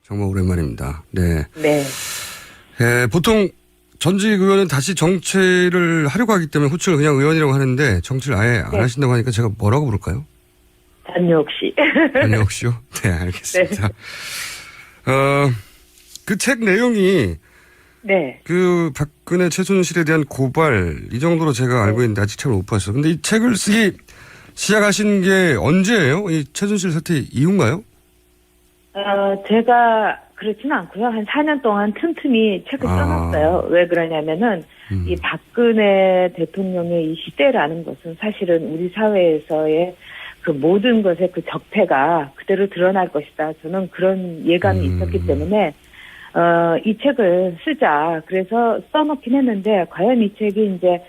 정말 오랜만입니다. 네. 네. 보통 전직 의원은 다시 정치를 하려고 하기 때문에 호칭을 그냥 의원이라고 하는데 정치를 아예 안 하신다고 하니까 제가 뭐라고 부를까요? 단역 씨. 단역 씨요? 네, 알겠습니다. 그 책 내용이 네. 그 박근혜 최순실에 대한 고발 이 정도로 제가 알고 있는데 아직 책을 못 봤어요. 근데 이 책을 쓰기 시작하신 게 언제예요? 이 최순실 사태 이후인가요? 제가 그렇지는 않고요. 한 4년 동안 틈틈이 책을 써놨어요. 왜 그러냐면은 이 박근혜 대통령의 이 시대라는 것은 사실은 우리 사회에서의 그 모든 것의 그 적폐가 그대로 드러날 것이다. 저는 그런 예감이 있었기 때문에 이 책을 쓰자. 그래서 써놓긴 했는데 과연 이 책이 이제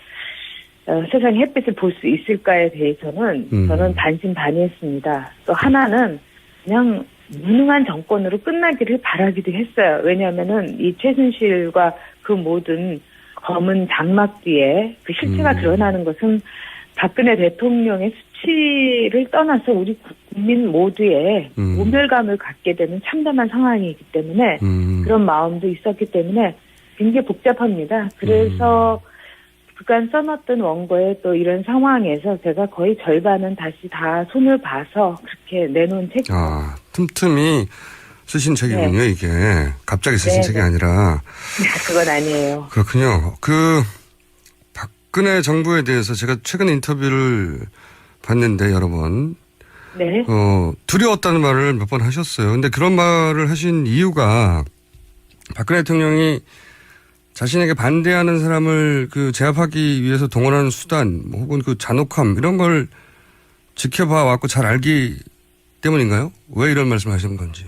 세상의 햇빛을 볼 수 있을까에 대해서는 저는 반신반의했습니다. 또 하나는 그냥 무능한 정권으로 끝나기를 바라기도 했어요. 왜냐하면은 이 최순실과 그 모든 검은 장막 뒤에 그 실체가 드러나는 것은 박근혜 대통령의 수치를 떠나서 우리 국민 모두의 모멸감을 갖게 되는 참담한 상황이기 때문에 그런 마음도 있었기 때문에 굉장히 복잡합니다. 그래서 그간 써놨던 원고에 또 이런 상황에서 제가 거의 절반은 다시 다 손을 봐서 그렇게 내놓은 책이에요. 틈틈이 쓰신 책이군요, 네. 이게. 갑자기 쓰신 네, 책이 네. 아니라. 그건 아니에요. 그렇군요. 박근혜 정부에 대해서 제가 최근 인터뷰를 봤는데 여러 번. 네. 두려웠다는 말을 몇 번 하셨어요. 근데 그런 말을 하신 이유가 박근혜 대통령이 자신에게 반대하는 사람을 제압하기 위해서 동원하는 수단, 혹은 그 잔혹함, 이런 걸 지켜봐 왔고 잘 알기 때문인가요? 왜 이런 말씀을 하시는 건지.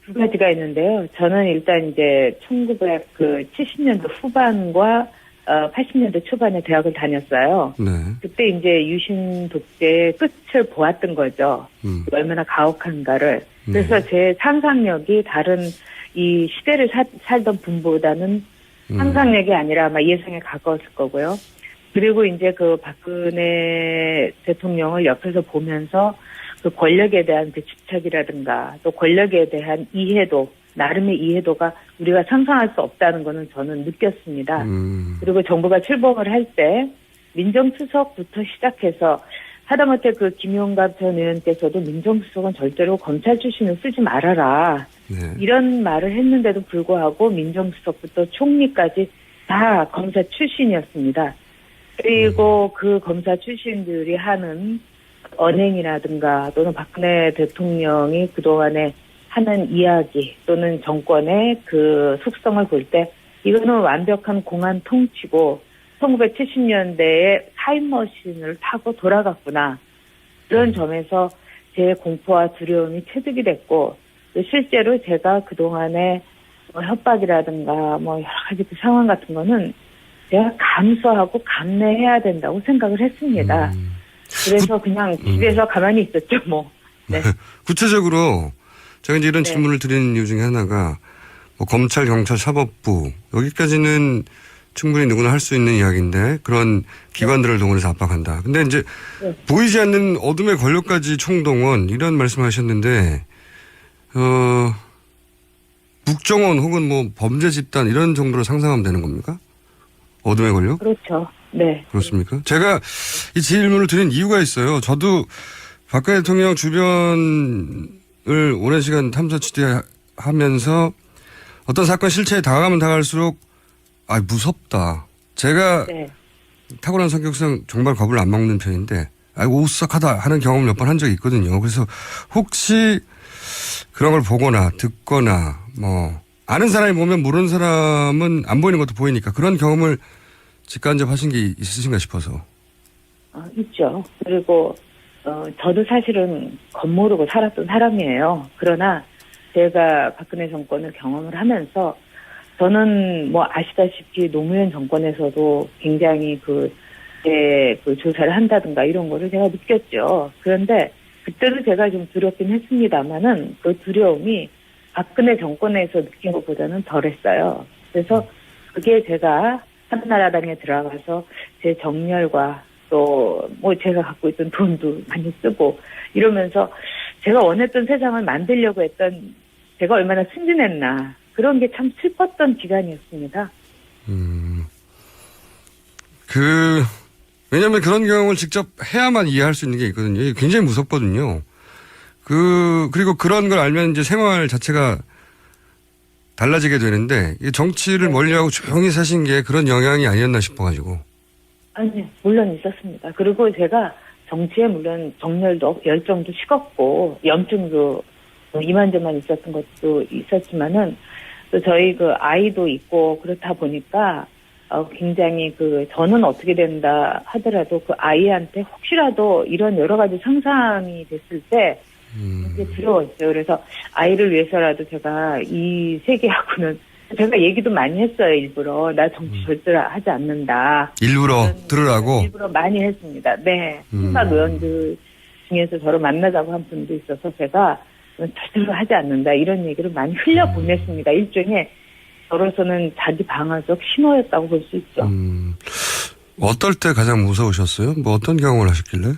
두 가지가 있는데요. 저는 일단 이제 1970년대 후반과 80년대 초반에 대학을 다녔어요. 네. 그때 이제 유신 독재의 끝을 보았던 거죠. 얼마나 가혹한가를. 그래서 제 상상력이 다른 이 시대를 살던 분보다는 상상력이 아니라 아마 예상에 가까웠을 거고요. 그리고 이제 그 박근혜 대통령을 옆에서 보면서 그 권력에 대한 그 집착이라든가 또 권력에 대한 이해도, 나름의 이해도가 우리가 상상할 수 없다는 거는 저는 느꼈습니다. 그리고 정부가 출범을 할 때 민정수석부터 시작해서 하다못해 그 김용갑 전 의원께서도 민정수석은 절대로 검찰 출신을 쓰지 말아라. 네. 이런 말을 했는데도 불구하고 민정수석부터 총리까지 다 검사 출신이었습니다. 그리고 그 검사 출신들이 하는 언행이라든가 또는 박근혜 대통령이 그동안에 하는 이야기 또는 정권의 그 속성을 볼 때 이거는 완벽한 공안 통치고 1970년대에 타임머신을 타고 돌아갔구나. 그런 점에서 제 공포와 두려움이 체득이 됐고 실제로 제가 그동안에 협박이라든가 여러 가지 그 상황 같은 거는 제가 감수하고 감내해야 된다고 생각을 했습니다. 그래서 그냥 집에서 가만히 있었죠, 뭐. 네. 구체적으로 제가 이제 이런 질문을 드리는 이유 중에 하나가 검찰, 경찰, 사법부 여기까지는 충분히 누구나 할 수 있는 이야기인데 그런 기관들을 동원해서 압박한다. 근데 이제 보이지 않는 어둠의 권력까지 총동원 이런 말씀하셨는데 국정원 혹은 범죄 집단 이런 정도로 상상하면 되는 겁니까? 어둠의 권력? 그렇죠. 네. 그렇습니까? 제가 이 질문을 드린 이유가 있어요. 저도 박근혜 대통령 주변을 오랜 시간 탐사 취재하면서 어떤 사건 실체에 다가가면 다가갈수록 무섭다. 제가 타고난 성격상 정말 겁을 안 먹는 편인데 오싹하다 하는 경험을 몇 번 한 적이 있거든요. 그래서 혹시 그런 걸 보거나 듣거나 아는 사람이 보면 모르는 사람은 안 보이는 것도 보이니까 그런 경험을 직간접하신 게 있으신가 싶어서. 있죠. 그리고 저도 사실은 겉모르고 살았던 사람이에요. 그러나 제가 박근혜 정권을 경험을 하면서 저는 아시다시피 노무현 정권에서도 굉장히 그 조사를 한다든가 이런 거를 제가 느꼈죠. 그런데 그때도 제가 좀 두렵긴 했습니다만은 그 두려움이 박근혜 정권에서 느낀 것보다는 덜했어요. 그래서 그게 제가 한나라당에 들어가서 제 정열과 또 제가 갖고 있던 돈도 많이 쓰고 이러면서 제가 원했던 세상을 만들려고 했던 제가 얼마나 순진했나. 그런 게 참 슬펐던 기간이었습니다. 왜냐면 그런 경험을 직접 해야만 이해할 수 있는 게 있거든요. 이게 굉장히 무섭거든요. 그리고 그런 걸 알면 이제 생활 자체가 달라지게 되는데, 이 정치를 멀리하고 조용히 사신 게 그런 영향이 아니었나 싶어가지고. 아니, 물론 있었습니다. 그리고 제가 정치에 물론 정열도, 열정도 식었고, 염증도 이만저만 있었던 것도 있었지만은, 또 저희 그 아이도 있고, 그렇다 보니까, 굉장히 저는 어떻게 된다 하더라도 그 아이한테 혹시라도 이런 여러 가지 상상이 됐을 때, 되게 두려웠어요. 그래서 아이를 위해서라도 제가 이 세계하고는, 제가 얘기도 많이 했어요, 일부러. 나 정치 절대 하지 않는다. 일부러 들으라고? 일부러 많이 했습니다. 네. 친박 의원들 중에서 저를 만나자고 한 분도 있어서 제가 절대로 하지 않는다. 이런 얘기를 많이 흘려보냈습니다. 일종의 저로서는 자기 방어적 신호였다고 볼 수 있죠. 어떨 때 가장 무서우셨어요? 뭐 어떤 경험을 하셨길래?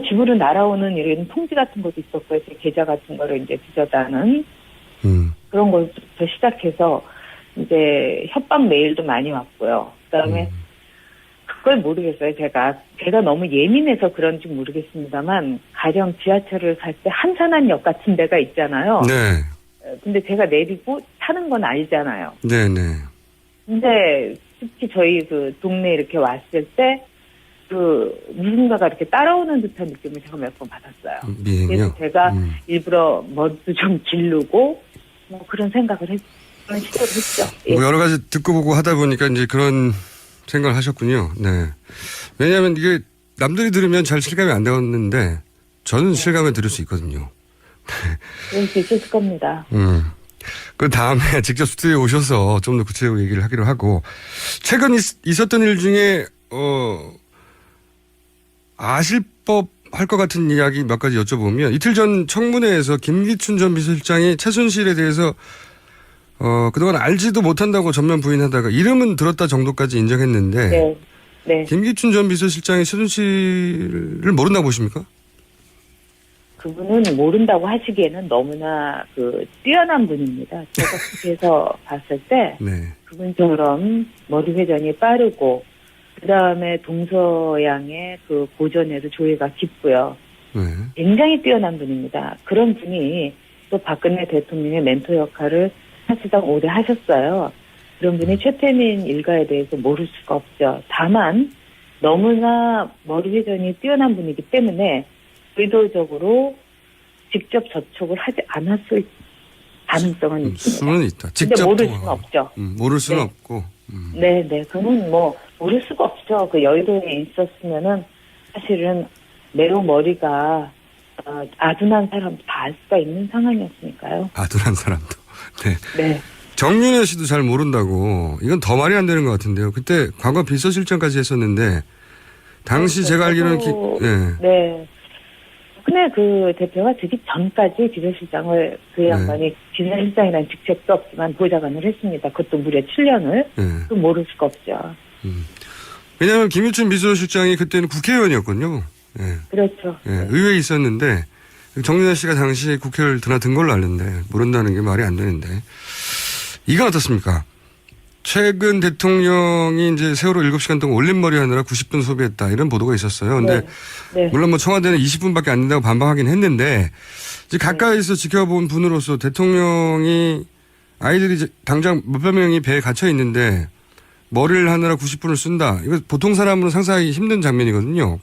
집으로 날아오는 이런 통지 같은 것도 있었고요. 제 계좌 같은 거를 이제 뒤져다는 그런 것부터 시작해서 이제 협박 메일도 많이 왔고요. 그다음에 그걸 모르겠어요. 제가 너무 예민해서 그런지 모르겠습니다만 가령 지하철을 갈 때 한산한역 같은 데가 있잖아요. 네. 근데 제가 내리고 타는 건 알잖아요. 네네. 근데 특히 저희 동네 이렇게 왔을 때 누군가가 이렇게 따라오는 듯한 느낌을 제가 몇 번 받았어요. 미행이요? 그래서 제가 일부러 머리도 좀 기르고 그런 생각을 그런 시도를 했죠. 예. 여러 가지 듣고 보고 하다 보니까 이제 그런 생각을 하셨군요. 네. 왜냐하면 이게 남들이 들으면 잘 실감이 안 되었는데 저는 실감에 들을 수 있거든요. 그럴 수 있을 겁니다. 그 다음에 직접 스튜디오에 오셔서 좀 더 구체적으로 얘기를 하기로 하고, 최근 있었던 일 중에 아실 법 할 것 같은 이야기 몇 가지 여쭤보면, 이틀 전 청문회에서 김기춘 전 비서실장이 최순실에 대해서 그동안 알지도 못한다고 전면 부인하다가 이름은 들었다 정도까지 인정했는데, 네. 네. 김기춘 전 비서실장이 최순실을 모른다고 보십니까? 그분은 모른다고 하시기에는 너무나 뛰어난 분입니다. 제가 그래서 봤을 때 네. 그분처럼 머리 회전이 빠르고 그다음에 동서양의 고전에도 조예가 깊고요. 네. 굉장히 뛰어난 분입니다. 그런 분이 또 박근혜 대통령의 멘토 역할을 사실상 오래 하셨어요. 그런 분이 최태민 일가에 대해서 모를 수가 없죠. 다만 너무나 머리 회전이 뛰어난 분이기 때문에 의도적으로 직접 접촉을 하지 않았을 가능성은 있습니다. 수는 있다. 직접 근데 모를 수는 없죠. 모를 수는 네. 없고. 네. 그건 모를 수가 없죠. 여의도에 있었으면은 사실은 매우 머리가 아둔한 사람도 다 알 수가 있는 상황이었으니까요. 아둔한 사람도. 네. 네. 정윤혜 씨도 잘 모른다고. 이건 더 말이 안 되는 것 같은데요. 그때 과거 비서실장까지 했었는데 당시 그렇죠. 제가 알기로는 네. 근데 대표가 되기 전까지 비서실장을 양반이 비서실장이라는 직책도 없지만 보좌관을 했습니다. 그것도 무려 7년을. 또 모를 수가 없죠. 왜냐하면 김유춘 비서실장이 그때는 국회의원이었거든요. 네. 그렇죠. 네. 의회에 있었는데 정윤혜 씨가 당시 국회를 드나든 걸로 아는데 모른다는 게 말이 안 되는데, 이건 어떻습니까? 최근 대통령이 이제 세월호 7시간 동안 올림머리 하느라 90분 소비했다, 이런 보도가 있었어요. 근데 네. 물론 청와대는 20분밖에 안 된다고 반박하긴 했는데, 이제 가까이서 지켜본 분으로서 대통령이 아이들이 당장 몇백 명이 배에 gat혀 있는데 머리를 하느라 90분을 쓴다. 이거 보통 사람으로 상상하기 힘든 장면이거든요.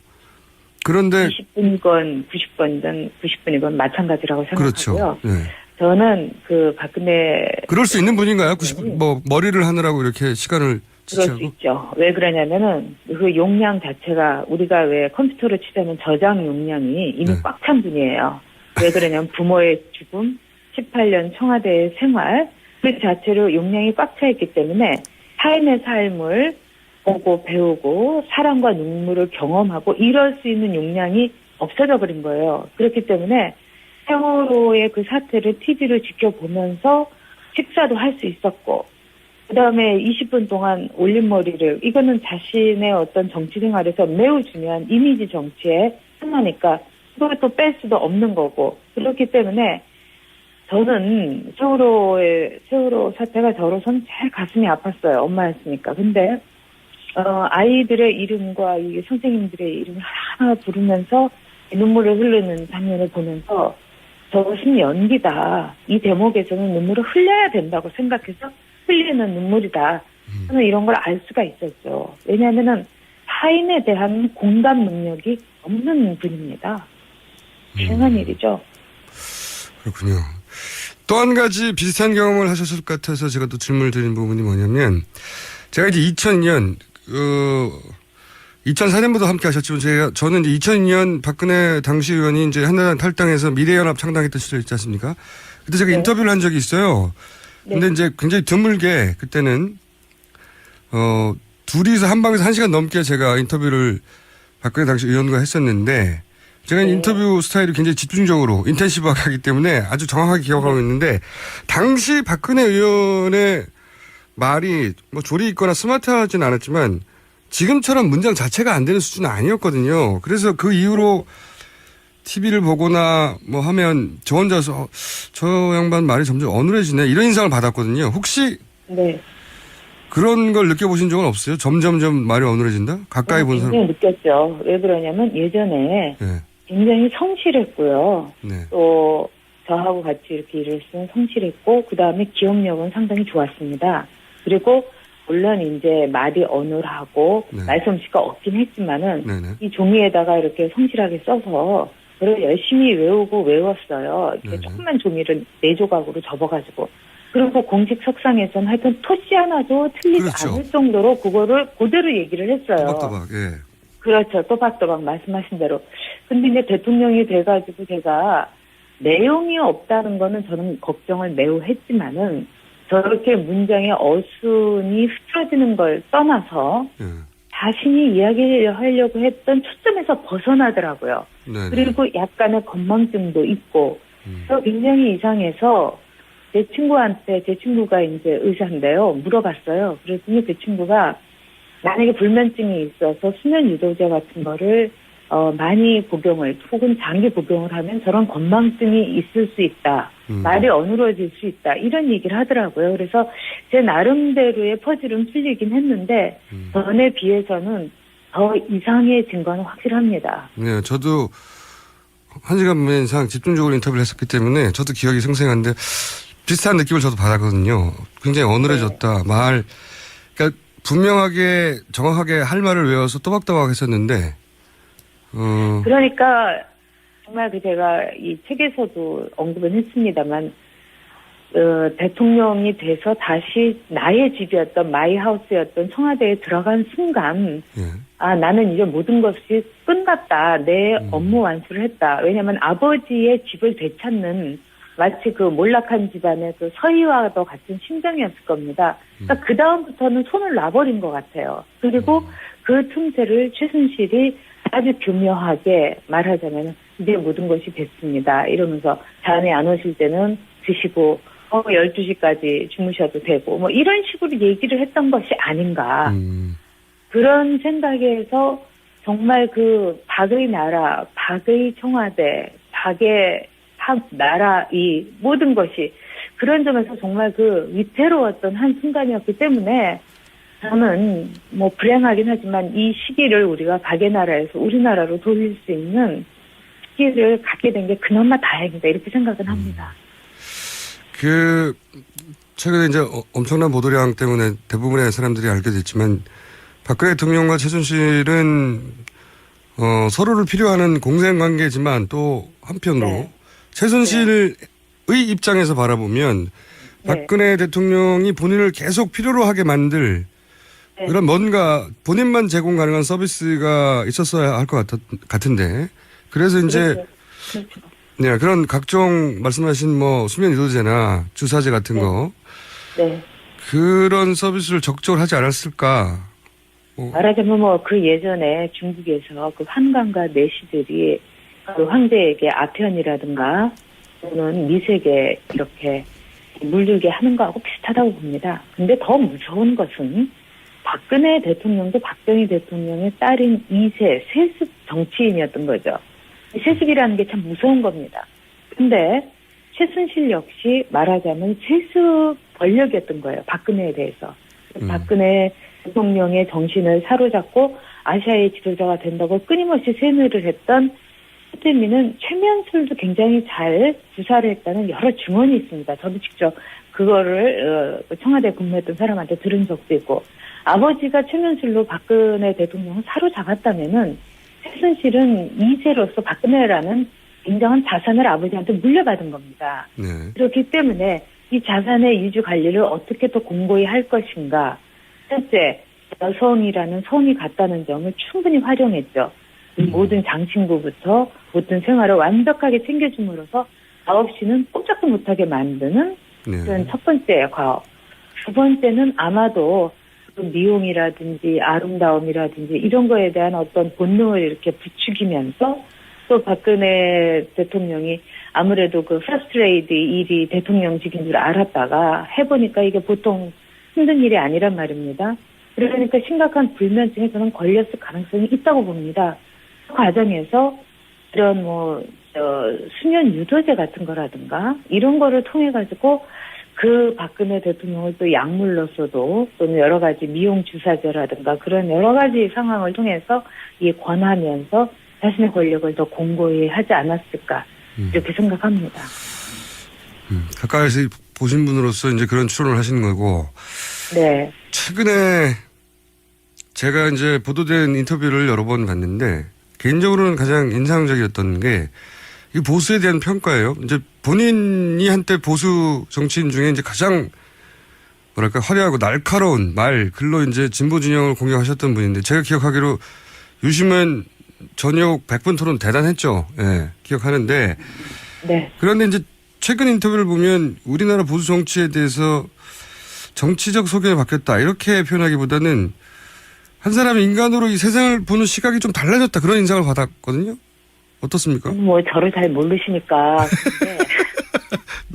그런데 20분이건 90분이건 마찬가지라고 생각하고요. 그렇죠. 네. 저는 박근혜 그럴 수 있는 분인가요? 90분 머리를 하느라고 이렇게 시간을 그럴 수 지체하고? 있죠. 왜 그러냐면은 용량 자체가 우리가 왜 컴퓨터로 치자면 저장 용량이 이미 꽉 찬 분이에요. 왜 그러냐면 부모의 죽음, 18년 청와대의 생활 그 자체로 용량이 꽉 차 있기 때문에 삶의 삶을 보고 배우고 사랑과 눈물을 경험하고 이럴 수 있는 용량이 없어져 버린 거예요. 그렇기 때문에 세월호의 그 사태를 TV를 지켜보면서 식사도 할 수 있었고, 그 다음에 20분 동안 올림머리를, 이거는 자신의 어떤 정치 생활에서 매우 중요한 이미지 정치에 하나니까, 그걸 또 뺄 수도 없는 거고, 그렇기 때문에 저는 세월호 사태가 저로서는 제일 가슴이 아팠어요. 엄마였으니까. 근데 아이들의 이름과 이 선생님들의 이름을 하나 부르면서 눈물을 흐르는 장면을 보면서 저것은 연기다. 이 대목에서는 눈물을 흘려야 된다고 생각해서 흘리는 눈물이다. 저는 이런 걸 알 수가 있었죠. 왜냐하면은 타인에 대한 공감 능력이 없는 분입니다. 이상한 일이죠. 그렇군요. 또 한 가지 비슷한 경험을 하셨을 것 같아서 제가 또 질문을 드린 부분이 뭐냐면, 제가 이제 2002년, 2004년부터 함께 하셨지만 저는 이제 2002년 박근혜 당시 의원이 이제 한나라당 탈당해서 미래연합 창당했던 시절 있지 않습니까? 그때 제가 네. 인터뷰를 한 적이 있어요. 근데 네. 이제 굉장히 드물게 그때는, 둘이서 한 방에서 1시간 넘게 제가 인터뷰를 박근혜 당시 의원과 했었는데, 제가 네. 인터뷰 스타일이 굉장히 집중적으로 인텐시브하게 하기 때문에 아주 정확하게 기억하고 있는데, 당시 박근혜 의원의 말이 뭐 조리 있거나 스마트하진 않았지만 지금처럼 문장 자체가 안 되는 수준은 아니었거든요. 그래서 그 이후로 TV를 보거나 뭐 하면 저 혼자서 저 양반 말이 점점 어눌해지네 이런 인상을 받았거든요. 혹시 네. 그런 걸 느껴보신 적은 없어요? 점점점 말이 어눌해진다? 가까이 본 사람. 굉장히 느꼈죠. 왜 그러냐면 예전에 네. 굉장히 성실했고요. 네. 또 저하고 같이 이렇게 일을 했으면 성실했고 그다음에 기억력은 상당히 좋았습니다. 그리고 물론 이제 말이 어눌하고 네. 말솜씨가 없긴 했지만은 네네. 이 종이에다가 이렇게 성실하게 써서 그걸 열심히 외웠어요. 이렇게 네네. 조그만 종이를 4조각으로 접어가지고 그리고 공식 석상에서는 하여튼 토시 하나도 틀리지 그렇죠. 않을 정도로 그거를 그대로 얘기를 했어요. 또박또박. 예. 그렇죠. 또박또박 말씀하신 대로. 근데 이제 대통령이 돼가지고 제가 내용이 없다는 거는 저는 걱정을 매우 했지만은 저렇게 문장의 어순이 흐트러지는 걸 떠나서 예. 자신이 이야기하려고 했던 초점에서 벗어나더라고요. 네네. 그리고 약간의 건망증도 있고 그래서 굉장히 이상해서 제 친구가 이제 의사인데요. 물어봤어요. 그랬더니 그 친구가 만약에 불면증이 있어서 수면 유도제 같은 거를 많이 복용을 혹은 장기 복용을 하면 저런 건망증이 있을 수 있다. 말이 어눌해질 수 있다. 이런 얘기를 하더라고요. 그래서 제 나름대로의 퍼즐은 풀리긴 했는데 전에 비해서는 더 이상해진 건 확실합니다. 네, 저도 1시간 반 이상 집중적으로 인터뷰를 했었기 때문에 저도 기억이 생생한데 비슷한 느낌을 저도 받았거든요. 굉장히 어눌해졌다. 네. 그러니까 분명하게 정확하게 할 말을 외워서 또박또박 했었는데 그러니까 정말 제가 이 책에서도 언급은 했습니다만 대통령이 돼서 다시 나의 집이었던 마이 하우스였던 청와대에 들어간 순간 예. 아 나는 이제 모든 것이 끝났다. 내 업무 완수를 했다. 왜냐하면 아버지의 집을 되찾는 마치 그 몰락한 집안의 그 서희와도 같은 심정이었을 겁니다. 그러니까 그 다음부터는 손을 놔버린 것 같아요. 그리고 그 틈새를 최순실이 아주 교묘하게 말하자면 이제 모든 것이 됐습니다. 이러면서 잠이 안 오실 때는 드시고 12시까지 주무셔도 되고 뭐 이런 식으로 얘기를 했던 것이 아닌가. 그런 생각에서 정말 그 박의 나라, 박의 청와대, 박의 나라 이 모든 것이 그런 점에서 정말 그 위태로웠던 한 순간이었기 때문에 저는 뭐 불행하긴 하지만 이 시기를 우리가 박의 나라에서 우리나라로 돌릴 수 있는 시기를 갖게 된 게 그나마 다행이다 이렇게 생각은 합니다. 최근에 이제 엄청난 보도량 때문에 대부분의 사람들이 알게 됐지만 박근혜 대통령과 최순실은 서로를 필요하는 공생관계지만 또 한편으로 네. 최순실의 입장에서 바라보면 박근혜 대통령이 본인을 계속 필요로 하게 만들 그런 뭔가 본인만 제공 가능한 서비스가 있었어야 할 것 같은데 그래서 이제 그렇죠. 네, 그런 각종 말씀하신 뭐 수면 유도제나 주사제 같은 거 네. 그런 서비스를 적극적으로 하지 않았을까? 말하자면 뭐 그 예전에 중국에서 그 환관과 내시들이 그 황제에게 아편이라든가 또는 미색에 이렇게 물들게 하는 거하고 비슷하다고 봅니다. 근데 더 무서운 것은 박근혜 대통령도 박정희 대통령의 딸인 2세 세습 정치인이었던 거죠. 세습이라는 게 참 무서운 겁니다. 근데 최순실 역시 말하자면 세수 권력이었던 거예요. 박근혜에 대해서. 박근혜 대통령의 정신을 사로잡고 아시아의 지도자가 된다고 끊임없이 세뇌를 했던 최태민은 최면술도 굉장히 잘 구사를 했다는 여러 증언이 있습니다. 저도 직접 그거를 청와대에 근무했던 사람한테 들은 적도 있고, 아버지가 최면술로 박근혜 대통령을 사로잡았다면은 최순실은 2세로서 박근혜라는 굉장한 자산을 아버지한테 물려받은 겁니다. 네. 그렇기 때문에 이 자산의 유지 관리를 어떻게 더 공고히 할 것인가. 첫째, 여성이라는 성이 같다는 점을 충분히 활용했죠. 이 모든 장친구부터 모든 생활을 완벽하게 챙겨줌으로써 없이는 꼼짝도 못하게 만드는 네. 그런 첫 번째 과업. 두 번째는 아마도 그 미용이라든지 아름다움이라든지 이런 거에 대한 어떤 본능을 이렇게 부추기면서 또 박근혜 대통령이 아무래도 그 퍼스트레이드 일이 대통령직인 줄 알았다가 해보니까 이게 보통 힘든 일이 아니란 말입니다. 그러니까 심각한 불면증에 저는 걸렸을 가능성이 있다고 봅니다. 그 과정에서 이런 수면 유도제 같은 거라든가 이런 거를 통해 가지고 그 박근혜 대통령을 또 약물로서도 또는 여러 가지 미용 주사제라든가 그런 여러 가지 상황을 통해서 권하면서 자신의 권력을 더 공고히 하지 않았을까 이렇게 생각합니다. 가까이서 보신 분으로서 이제 그런 추론을 하시는 거고. 네. 최근에 제가 이제 보도된 인터뷰를 여러 번 봤는데 개인적으로는 가장 인상적이었던 게 이 보수에 대한 평가예요. 이제 본인이 한때 보수 정치인 중에 이제 가장 뭐랄까 화려하고 날카로운 말, 글로 이제 진보 진영을 공격하셨던 분인데 제가 기억하기로 유시민 전역 100분 토론 대단했죠. 예, 기억하는데. 네. 그런데 이제 최근 인터뷰를 보면 우리나라 보수 정치에 대해서 정치적 소견이 바뀌었다. 이렇게 표현하기보다는 한 사람이 인간으로 이 세상을 보는 시각이 좀 달라졌다. 그런 인상을 받았거든요. 어떻습니까? 저를 잘 모르시니까.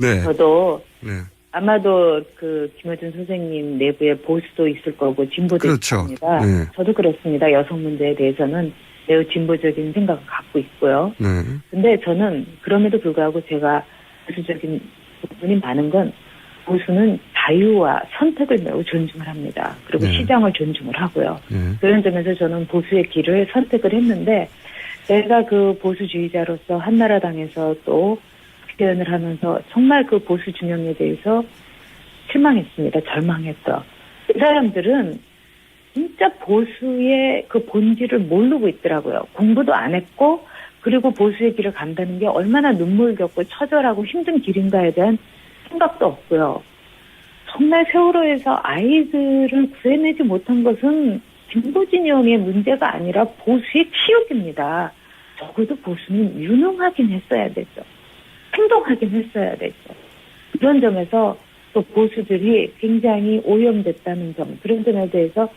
네. 저도 네. 아마도 그 김어준 선생님 내부에 보수도 있을 거고 진보도 그렇죠. 있을 겁니다. 네. 저도 그렇습니다. 여성 문제에 대해서는 매우 진보적인 생각을 갖고 있고요. 네. 근데 저는 그럼에도 불구하고 제가 보수적인 부분이 많은 건 보수는 자유와 선택을 매우 존중을 합니다. 그리고 네. 시장을 존중을 하고요. 네. 그런 점에서 저는 보수의 길을 선택을 했는데 제가 그 보수주의자로서 한나라당에서 또 표현을 하면서 정말 그 보수 진영에 대해서 실망했습니다. 절망했어. 그 사람들은 진짜 보수의 그 본질을 모르고 있더라고요. 공부도 안 했고 그리고 보수의 길을 간다는 게 얼마나 눈물겹고 처절하고 힘든 길인가에 대한 생각도 없고요. 정말 세월호에서 아이들을 구해내지 못한 것은 진보진영의 문제가 아니라 보수의 치욕입니다. 적어도 보수는 유능하긴 했어야 되죠. 행동하긴 했어야 되죠. 그런 점에서 또 보수들이 굉장히 오염됐다는 점, 그런 점에 대해서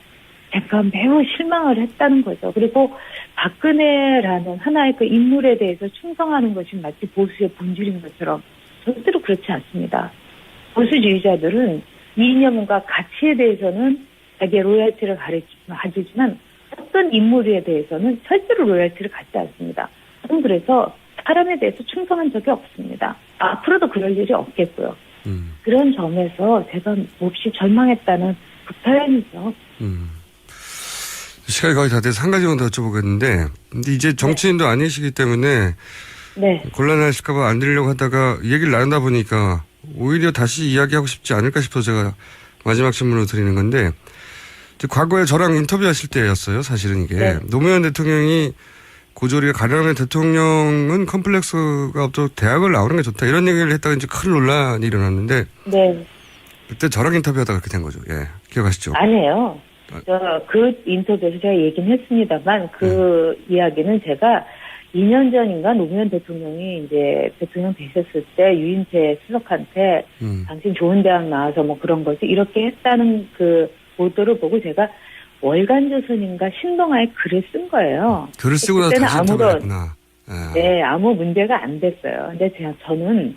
제가 매우 실망을 했다는 거죠. 그리고 박근혜라는 하나의 그 인물에 대해서 충성하는 것이 마치 보수의 본질인 것처럼 절대로 그렇지 않습니다. 보수주의자들은 이념과 가치에 대해서는 자기의 로열티를 가지지만 어떤 인물에 대해서는 절대로 로열티를 갖지 않습니다. 저는 그래서 사람에 대해서 충성한 적이 없습니다. 앞으로도 그럴 일이 없겠고요. 그런 점에서 제가 몹시 절망했다는 그 표현이죠. 시간이 거의 다 돼서 한 가지만 더 여쭤보겠는데, 근데 이제 정치인도 아니시기 때문에 네. 곤란하실까봐 안 드리려고 하다가 얘기를 나누다 보니까 오히려 다시 이야기하고 싶지 않을까 싶어서 제가 마지막 질문으로 드리는 건데, 과거에 저랑 인터뷰하실 때였어요. 사실은 이게 네. 노무현 대통령이 고졸이 가능하면 대통령은 컴플렉스가 없도록 대학을 나오는 게 좋다 이런 얘기를 했다가 이제 큰 논란이 일어났는데 네. 그때 저랑 인터뷰하다가 그렇게 된 거죠. 예, 기억하시죠? 아니에요. 그 인터뷰에서 제가 얘기는 했습니다만 그 이야기는 제가 2년 전인가 노무현 대통령이 이제 대통령 되셨을 때 유인태 수석한테 당신 좋은 대학 나와서 뭐 그런 거지 이렇게 했다는 그 보도를 보고 제가 월간조선인가 신동아에 글을 쓴 거예요. 글을 쓰고 나서 다시 인터뷰를 했구나. 네, 아무 문제가 안 됐어요. 근데 저는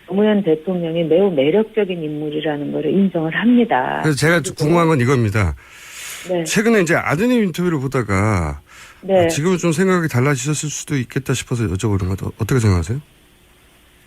노무현 대통령이 매우 매력적인 인물이라는 걸 인정을 합니다. 그래서 제가 궁금한 건 이겁니다. 네. 최근에 이제 아드님 인터뷰를 보다가 네. 지금은 좀 생각이 달라지셨을 수도 있겠다 싶어서 여쭤보는 것 어떻게 생각하세요?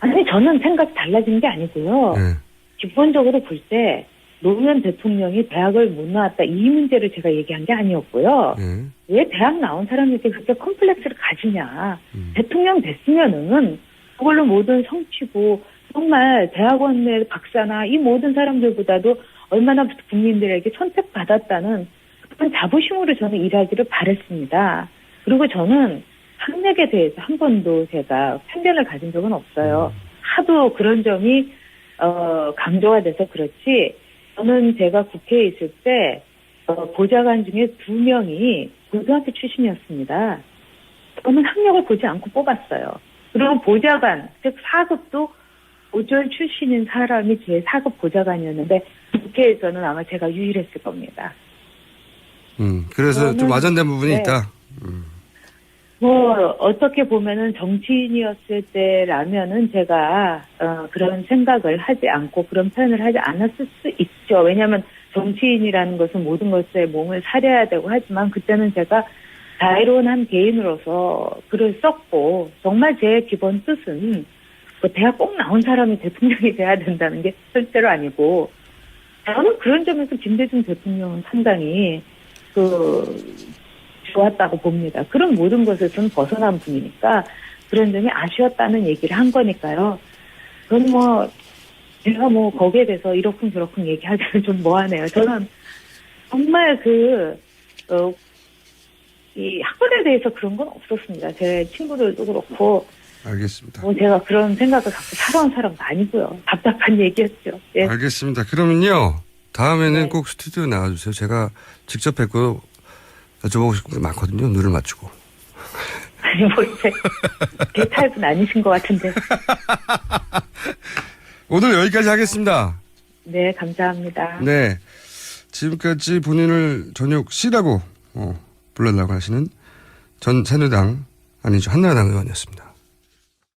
아니, 저는 생각이 달라진 게 아니고요. 예. 기본적으로 볼 때 노무현 대통령이 대학을 못 나왔다 이 문제를 제가 얘기한 게 아니었고요. 예. 왜 대학 나온 사람에게 그렇게 컴플렉스를 가지냐. 대통령 됐으면은 그걸로 모든 성취고 정말 대학원의 박사나 이 모든 사람들보다도 얼마나 국민들에게 선택받았다는 그런 자부심으로 저는 일하기를 바랬습니다. 그리고 저는 학력에 대해서 한 번도 제가 편견을 가진 적은 없어요. 하도 그런 점이 강조가 돼서 그렇지. 저는 제가 국회에 있을 때 보좌관 중에 2명이 고등학교 출신이었습니다. 저는 학력을 보지 않고 뽑았어요. 그리고 보좌관, 즉 4급도 오전 출신인 사람이 제 4급 보좌관이었는데 국회에서는 아마 제가 유일했을 겁니다. 그래서 좀 와전된 부분이 네. 있다. 뭐 어떻게 보면은 정치인이었을 때라면은 제가 그런 생각을 하지 않고 그런 표현을 하지 않았을 수 있죠. 왜냐하면 정치인이라는 것은 모든 것에 몸을 사려야 되고 하지만 그때는 제가 자유로운 한 개인으로서 글을 썼고 정말 제 기본 뜻은 그 대학 꼭 나온 사람이 대통령이 돼야 된다는 게 절대로 아니고 저는 그런 점에서 김대중 대통령은 상당히 좋았다고 봅니다. 그런 모든 것에서는 벗어난 분이니까 그런 점이 아쉬웠다는 얘기를 한 거니까요. 그건 뭐 제가 뭐 거기에 대해서 이러쿵저러쿵 얘기하기는 좀 뭐하네요. 저는 정말 이 학벌에 대해서 그런 건 없었습니다. 제 친구들도 그렇고 알겠습니다. 뭐 제가 그런 생각을 갖고 살아온 사람도 아니고요. 답답한 얘기였죠. 예. 알겠습니다. 그러면요. 다음에는 네. 꼭 스튜디오에 나와주세요. 제가 직접 뵙고 여쭤보고 싶은 게 많거든요. 눈을 맞추고. 아니 뭐 이제 제 타입은 아니신 것 같은데. 오늘 여기까지 하겠습니다. 네, 감사합니다. 네. 지금까지 본인을 저녁 C라고 불러달라고 하시는 전 새누리당 아니죠. 한나라당 의원이었습니다.